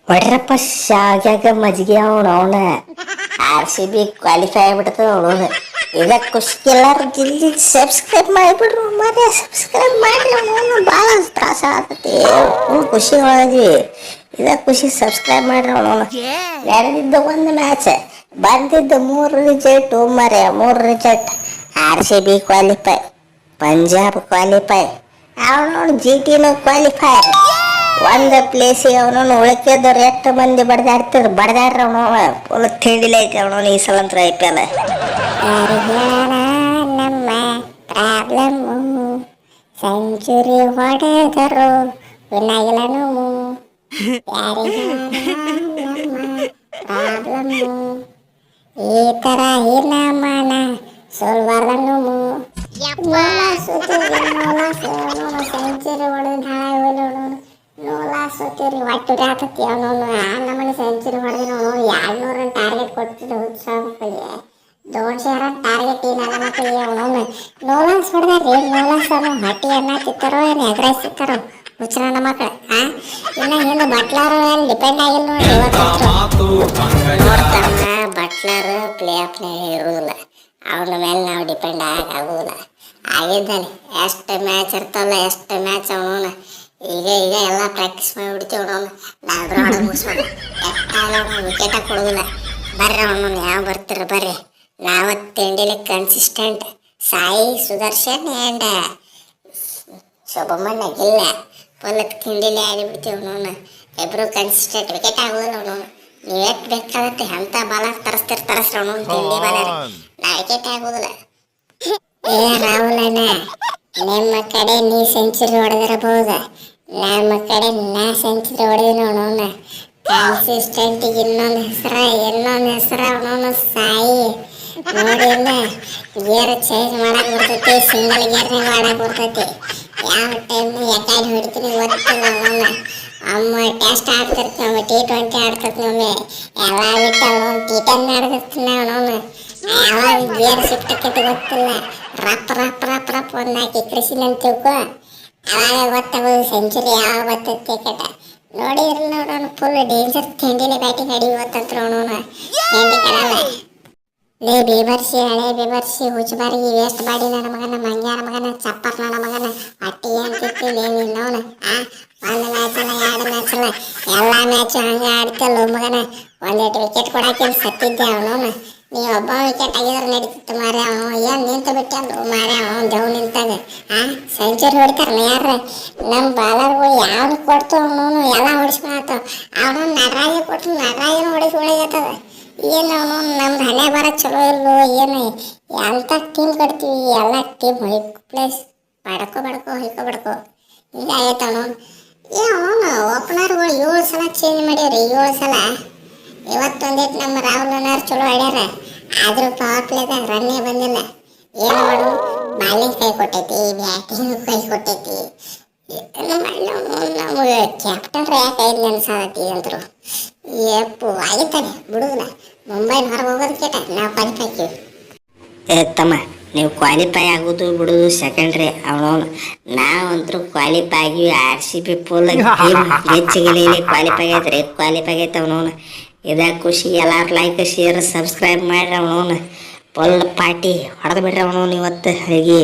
ಹೊಡ್ರಪ್ಪ ಶಾಗ್ಯಾಗ ಮಜ್ಜಿಗೆ ಅವನ RCB qualify ಆಗ್ಬಿಡ್ತದ ಅವನು. ಈಗ ಖುಷಿ ಎಲ್ಲಾರು ಜಲ್ದಿ ಸಬ್ಸ್ಕ್ರೈಬ್ ಮಾಡಿಬಿಡ್ರು ಮರೆ. ಸಬ್ಸ್ಕ್ರೈಬ್ ಮಾಡ್ರಿ, ಅವನು ಭಾಳ ತ್ರಾಸ ಆಗತ್ತೆ. ಫುಲ್ ಖುಷಿ ಒಳಗಿವಿ. ಇದ ಖುಷಿ ಸಬ್ಸ್ಕ್ರೈಬ್ ಮಾಡ್ರಿ. ಅವನು ನಡೆದಿದ್ದ ಒಂದು ಮ್ಯಾಚ್ ಬಂದಿದ್ದ 3 ರಿಸಲ್ಟ್ ಮರೆ. 3 result RCB qualify, Punjab qualify, ಅವನು GTನೂ ಕ್ವಾಲಿಫೈ. ಒಂದು ಪ್ಲೇಸಿಗೆ ಅವನವನು ಉಳಿಕೆದವ್ರು ಎಷ್ಟು ಮಂದಿ ಬಡ್ದಾಡ್ತಿದ್ರು ಬಡ್ದಾಡ್ರ ಅವನವ ಫುಲ್ ತಿಂಡಿಲೆ ಐತಿ ಅವನವನು ಈ ಸಲ ಅಂತ IPL. ನಮ್ಮ ಪ್ರಾಬ್ಲಮ್ಮು ಸೆಂಚುರಿ ಹೊಡೆದರು ವಿನಾಗಿಲನು. ನಮ್ಮ ಪ್ರಾಬ್ಲಮ್ಮು ಈ ಥರ ಹೀನಮಾನ ಸೋಲ್ಬಾರ್ದನು. ಸೆಂಚುರಿ ಹೊಡೆದು ನಾಳೆ ನೋಲಾ ಸೋತೀರಿ ಒಟ್ಟು ಆತತಿ. ಅವನವನು ನಮ್ಮನೆ ಸೆಂಚುರಿ ಹೊಡೆದ್ರೆ ಅವನು 200 ರನ್ ಟಾರ್ಗೆಟ್ ಕೊಡ್ತಿದ್ದ ಉತ್ಸಾಹ ಮಕ್ಕಳಿಗೆ. 200 ರನ್ ಟಾರ್ಗೆಟ್ ಈ ನನ್ನ ಮಕ್ಕಳಿಗೆ ಅವನವನು ನೋಲಾಸ್ ಹೊಡೆದಾರ್ರಿ. ನೋಲಾಸ್ ಅವನು ಹಟ್ಟಿ ಅನ್ನ ತಿತ್ತಾರೋ ಏನು ಎಗ್ರೈಸ್ ತಿತ್ತಾರೋ ಹುಚ್ಚ ನನ್ನ ಮಕ್ಕಳು. ಇನ್ನು ಹಿಂದೆ ಬಟ್ಲರ್ ಡಿಪೆಂಡ್ ಆಗಿಲ್ಲ ನೋಡಿ. ನೋಡ್ತಾರ ಬಟ್ಲರ್ ಪ್ಲೇ ಆಫ್ನೇ ಇರುವುದಿಲ್ಲ, ಅವನ ಮೇಲೆ ನಾವು ಡಿಪೆಂಡ್ ಆಗೋದಿಲ್ಲ. ಆಗಿದ್ದಾನೆ ಎಷ್ಟು ಮ್ಯಾಚ್ ಇರ್ತಾವಲ್ಲ, ಎಷ್ಟು ಮ್ಯಾಚ್ ಅವನು ಈಗ ಎಲ್ಲ ಪ್ರಾಕ್ಟೀಸ್ ಮಾಡಿಬಿಡ್ತೀವಿ. ಅವನು ನಾವು ಮುಗಿಸ್ಕೊಂಡು ವಿಕೆಟ ಕೊಡೋದಿಲ್ಲ. ಬರ್ರಿ ಅವನು ಯಾವ ಬರ್ತೀರ ಬರ್ರಿ. ನಾವು ತಿಂಡಿಲಿ consistent Sai Sudarshan and Shubman Gill full ತಿಂಡಿಲಿ ಆಡಿಬಿಡ್ತೀವಿ. ಅವನು ಇಬ್ಬರು ಕನ್ಸಿಸ್ಟೆಂಟ್ ವಿಕೆಟ್ ಆಗೋದಿಲ್ಲ. ಅವನು ನೀವು ಎಷ್ಟು ಬೇಕಾಗತ್ತೆ ಅಂಥ ಬಾಲರ್ ತರಿಸ್ರಿ ಅವನು ತಿಂಡಿ ಬಾಲರ್. ನಾ ವಿಕೆಟ್ ಆಗೋದಿಲ್ಲ. ಏ ರಾಹುಲಣ್ಣ, ನಿಮ್ಮ ಕಡೆ ನೀ ಸೆಂಚುರಿ ಹೊಡೆದಿರಬಹುದು, ನಮ್ಮ ಕಡೆ ನಾ ಸೆಂಚುರಿ ಹೊಡೆದಿನ. ಅವನವನ್ನ ಕನ್ಸಿಸ್ಟೆಂಟಿಗೆ ಇನ್ನೊಂದು ಹೆಸರ ಅವನವನು ಸಾಯಿ. ನೋಡಿಲ್ಲ ಗೇರ್ ಚೇಂಜ್ ಮಾಡಕ್ಕೆ ಬರ್ತೈತಿ, ಸಿಂಗಲ್ ಗೇರ್ನಾಗ ಮಾಡಕ್ಕೆ ಬರ್ತೈತಿ. ಯಾವ ಟೈಮ್ ಯಾಕಾಡಿ ಹೊಡಿತೀನಿ ಗೊತ್ತಿಲ್ಲ. ಅವನವನ್ನ ಅಮ್ಮ ಟೆಸ್ಟ್ ಆಡ್ತಿರ್ತೀನಿ, ಒಮ್ಮೆ T20 ಆಡ್ತಿರ್ತೀನಿ, ಒಮ್ಮೆ ಎಲ್ಲ ಬಿಟ್ಟು ಅವನು T10 ಆಡ್ತಿರ್ತೀನಿ. ಅವನವನು ಯಾವ ಗೇರ್ ಶಿಫ್ಟ್ ಆಕೈತಿ ಗೊತ್ತಿಲ್ಲ. ರಪ್ ಒಂದು ಹಾಕಿ ಕೃಷಿನ ತಿಳ್ಕೊ, ಅವಾಗ ಗೊತ್ತಾಗೋದು ಸೆಂಚುರಿ ಯಾವ ಬರ್ತೈತಿ ಕಟ. ನೋಡಿದ್ರಲ್ಲ ನೋಡೋಣ ಫುಲ್ ಡೇಂಜರ್ ತಿಂಡಿಲಿ ಬ್ಯಾಟಿಂಗ್ ಅಡಿ ಗೊತ್ತಂತ್ರ ಅವನವನು ತಿಂಡಿ ಕಡಲ್ಲ. ಲೇ ಬೇಬರ್ಸಿ ಹಳೆ ಬೇಬರ್ಸಿ ಹುಚ್ಚಬಾರಿಗೆ ವೇಸ್ಟ್ ಬಾಡಿ ನನ್ನ ಮಗನ ಮಂಗ್ಯಾರ ಮಗನ ಚಪ್ಪರ್ ನನ್ನ ಮಗನ ಅಟ್ಟಿ ಅಂತಿರ್ತೀನಿ ನಿನ್ನವನು. ಒಂದು ಮ್ಯಾಚ್ ಅಲ್ಲ 2 ಮ್ಯಾಚ್ ಅಲ್ಲ ಎಲ್ಲ ಮ್ಯಾಚ್ ಹಂಗೆ ಆಡ್ತಲ್ಲ ಮಗನ. ಒಂದೆರಡು ವಿಕೆಟ್ ಕೊಡಾಕೆ ಸತ್ತಿದ್ದೆ ಅವನವನು. ನೀವು ಒಬ್ಬ ವಿಕೆಟ್ ಆಗಿದ್ರೆ ನಡೀತಿತ್ತು ಮಾರೆ. ಅವನು ಏನು ನಿಂತು ಬಿಟ್ಟಂದು ಮಾರೆ. ಅವನು ದೇವ್ ನಿಂತಾಗ ಸೆಂಚುರಿ ಹೊಡಿತಾರ ಯಾರು ನಮ್ಮ ಬಾಲರ್ಗಳು ಯಾವ್ದು ಕೊಡ್ತು ಅವನು ಎಲ್ಲ ಹೊಡಿಸ್ಕೊಳತ್ತವ. ಅವನು ನಟರಾಜ ಕೊಟ್ಟು ನಟರಾಜನ ಹೊಡಿಸ್ಕೊಳಿಗತ್ತದ. ಏನು ಅವನು ನಮ್ದು ಹಣೆ ಬರ ಚಲೋ ಇಲ್ಲೋ ಏನು. ಎಂಥ ಟೀಮ್ ಕಟ್ತೀವಿ, ಎಲ್ಲ ಟೀಮ್ ಪ್ಲೇಸ್ ಹೊಯ್ಕೊ ಈಗ ಆಯ್ತು ಅವನು. ಅವನು ಓಪನರ್ಗಳು 7 ಸಲ ಚೇಂಜ್ ಮಾಡ್ಯಾವ್ರಿ. 7 ಸಲ. ಇವತ್ತೊಂದಿಟ್ಟು ನಮ್ಮ ರಾಹುಲನವ್ರು ಚಲೋ ಆಡ್ಯಾರ, ಆದರೂ ಪವರ್ ಪ್ಲೇದಾಗ ರನ್ನೇ ಬಂದಿಲ್ಲ. ಏನು ಮಾಡು, ಬಾಲಿಂಗ್ ಕೈ ಕೊಟ್ಟೈತಿ, ಬ್ಯಾಟಿಂಗ್ ಕೈ ಕೊಟ್ಟೈತಿ. ನಮಗೆ ಕ್ಯಾಪ್ಟನ್ ಯಾಕೆ ಐದು ಅನ್ಸಾದತಿ ಅಂದರು. ಎಪ್ಪು ಆಗಿತ್ತಾನೆ ಬಿಡುದಿಲ್ಲ. ಮುಂಬೈನ ಹೊರಗೆ ಹೋಗೋದು ಕೇಟ ನಾವು ಕ್ವಾಲಿಫೈ ತಮ್ಮ. ನೀವು ಕ್ವಾಲಿಫೈ ಆಗೋದು ಬಿಡೋದು ಸೆಕೆಂಡ್ರಿ. ಅವನವನು ನಾವಂತರೂ ಕ್ವಾಲಿಫೈ ಆಗಿವಿ. RCB ಫುಲ್ ಹೆಚ್ಚಿಗೆ ಕ್ವಾಲಿಫೈ ಆಗೈತೆ ಅವನವನು. ಇದ ಖುಷಿ. ಎಲ್ಲಾರು ಲೈಕ್ ಶೇರ್ ಸಬ್ಸ್ಕ್ರೈಬ್ ಮಾಡ್ರಿ. ಅವನವನು ಫುಲ್ ಪಾರ್ಟಿ ಹೊಡೆದು ಬಿಡ್ರಿ ಅವನವನು ಇವತ್ತು. ಹಾಗೆ